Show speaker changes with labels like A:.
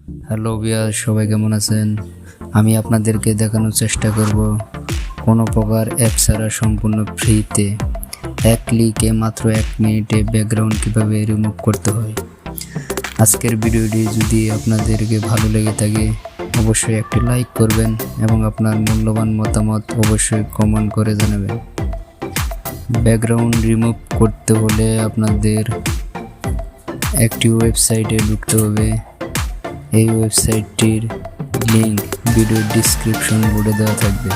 A: Hello viewer, সবাই কেমন আছেন? আমি আপনাদেরকে দেখানোর চেষ্টা করব কোনো প্রকার অ্যাপ ছাড়া সম্পূর্ণ ফ্রিতে এক ক্লিকে মাত্র 1 মিনিটে ব্যাকগ্রাউন্ড কিভাবে রিমুভ করতে হয়। আজকের ভিডিওটি যদি আপনাদেরকে ভালো লেগে থাকে অবশ্যই একটি লাইক করবেন এবং আপনার মূল্যবান মতামত অবশ্যই কমেন্ট করে জানাবেন। ব্যাকগ্রাউন্ড রিমুভ করতে হলে আপনাদের একটি ওয়েবসাইটে ঢুকতে হবে। এই ওয়েবসাইটটির লিংক ভিডিও ডিসক্রিপশন বোর্ডে দেওয়া থাকবে।